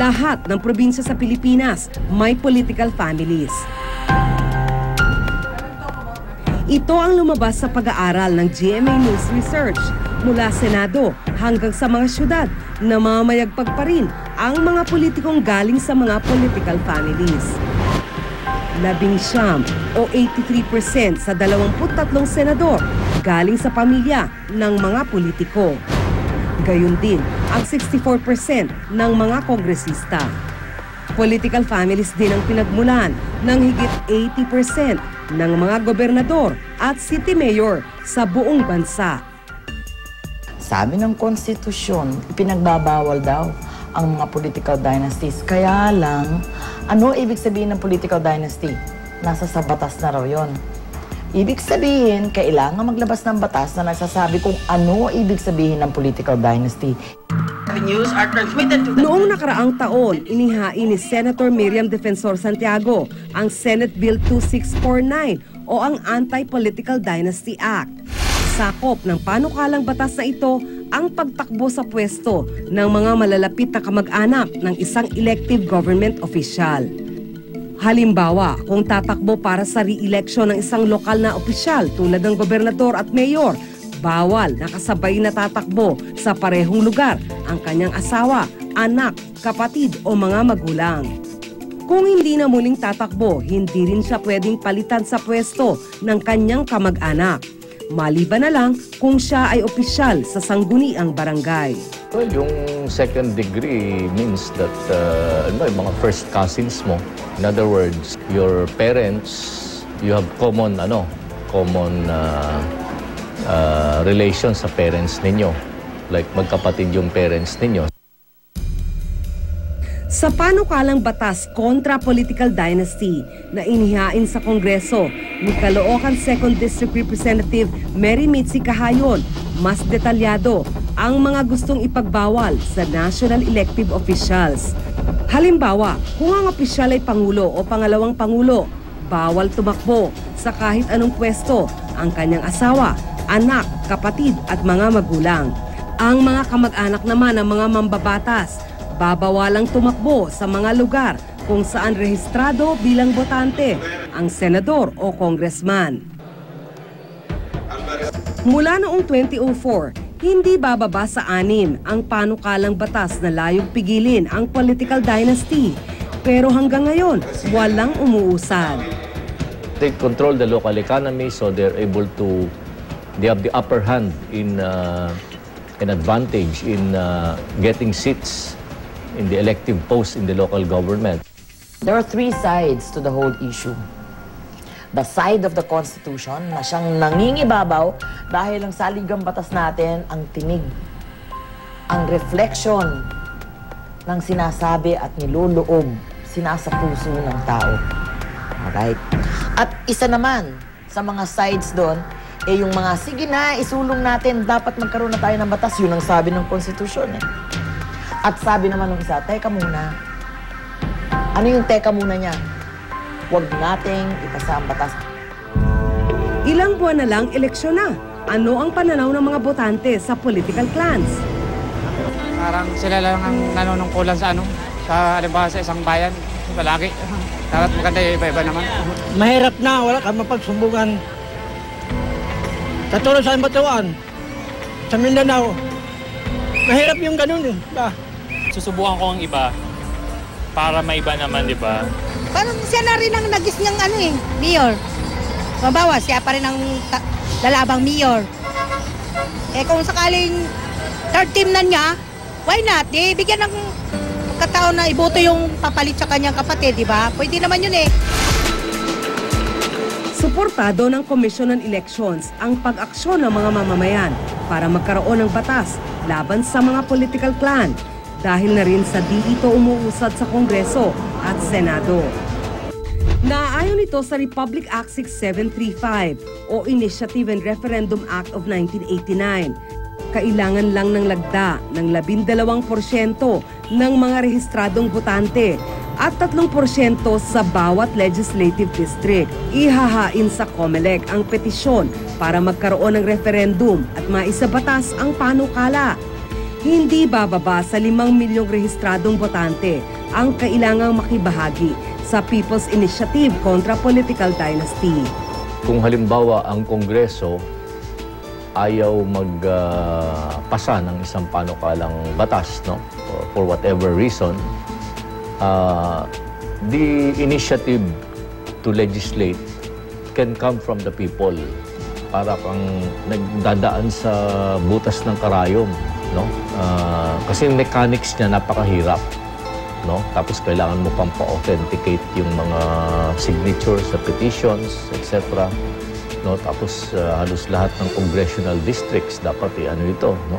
Lahat ng probinsya sa Pilipinas may political families. Ito ang lumabas sa pag-aaral ng GMA News Research. Mula Senado hanggang sa mga syudad, namamayagpag pa rin ang mga politikong galing sa mga political families. 19 o 83% sa 23 senador galing sa pamilya ng mga politiko. Gayon din ang 64% ng mga kongresista. Political families din ang pinagmulan ng higit 80% ng mga gobernador at city mayor sa buong bansa. Sabi ng konstitusyon, ipinagbabawal daw ang mga political dynasties. Kaya lang, ano ibig sabihin ng political dynasty? Nasa sa batas na raw yun. Ibig sabihin, kailangan maglabas ng batas na nagsasabi kung ano ibig sabihin ng political dynasty. Noong nakaraang taon, inihain ni Senator Miriam Defensor Santiago ang Senate Bill 2649 o ang Anti-Political Dynasty Act. Sakop ng panukalang batas na ito ang pagtakbo sa pwesto ng mga malalapit na kamag-anak ng isang elective government official. Halimbawa, kung tatakbo para sa re-election ng isang lokal na opisyal tulad ng gobernador at mayor, bawal na kasabay na tatakbo sa parehong lugar ang kanyang asawa, anak, kapatid o mga magulang. Kung hindi na muling tatakbo, hindi rin siya pwedeng palitan sa pwesto ng kanyang kamag-anak. Maliban na lang kung siya ay opisyal sa sangguniang barangay. Well, yung second degree means that yung mga first cousins mo. In other words, your parents, you have common relations sa parents ninyo. Like magkapatid yung parents ninyo. Sa panukalang batas kontra political dynasty na inihain sa Kongreso ni Caloocan 2nd District Representative Mary Mitzi Cahayon, mas detalyado ang mga gustong ipagbawal sa national elective officials. Halimbawa, kung ang opisyal ay pangulo o pangalawang pangulo, bawal tumakbo sa kahit anong pwesto ang kanyang asawa, anak, kapatid at mga magulang. Ang mga kamag-anak naman ng mga mambabatas, babawalang tumakbo sa mga lugar kung saan rehistrado bilang botante ang senador o congressman. Mula noong 2004, hindi bababa sa 6 ang panukalang batas na layong pigilin ang political dynasty. Pero hanggang ngayon, walang umuusad. They control the local economy so they have the upper hand in an advantage in getting seats in the elective posts in the local government. There are 3 sides to the whole issue. The side of the Constitution na siyang nangingibabaw dahil ang saligang batas natin ang tinig, ang reflection ng sinasabi at niluloob, sinasapuso ng tao. Alright? At isa naman sa mga sides doon, yung mga, sige na, isulong natin, dapat magkaroon na tayo ng batas. Yun ang sabi ng Constitution. At sabi naman ng isa, teka muna. Ano yung teka muna niya? Huwag nating ipasa ang batas. Ilang buwan na lang eleksyon na. Ano ang pananaw ng mga botante sa political clans? Parang sila lang ang nanunungkulan sa halimbawa sa isang bayan, palagi. Dapat maganda yung iba-iba naman. Mahirap na, wala kang mapagsumbungan. Katulad sa Batuan, sa Mindanao, mahirap yung ganun eh. Susubukan ko ang iba para maiba naman, di ba? Parang siya na rin ang nagis niyang mayor. Mabawa, siya pa rin ang lalabang mayor. Kung sakaling third team na niya, why not? Bigyan ng pagkataon na iboto yung papalit sa kanyang kapatid, di ba? Pwede naman yun eh. Suportado ng Commission on Elections ang pag-aksyon ng mga mamamayan para magkaroon ng batas laban sa mga political clan dahil na rin sa di ito umuusad sa Kongreso at Senado. Naaayon ito sa Republic Act 6735 o Initiative and Referendum Act of 1989. Kailangan lang ng lagda ng 12% ng mga rehistradong botante at 3% sa bawat legislative district. Ihahain sa COMELEC ang petisyon para magkaroon ng referendum at maisabatas ang panukala. Hindi bababa sa 5 milyong rehistradong botante ang kailangang makibahagi sa People's Initiative kontra Political Dynasty. Kung halimbawa ang Kongreso ayaw magpasa ng isang panukalang batas, no? For whatever reason, the initiative to legislate can come from the people. Para kang nagdadaan sa butas ng karayom, no? Kasi yung mechanics niya napakahirap, no? Tapos kailangan mo pang pa-authenticate yung mga signatures sa petitions, etc. No? Tapos halos lahat ng congressional districts dapat ito, no?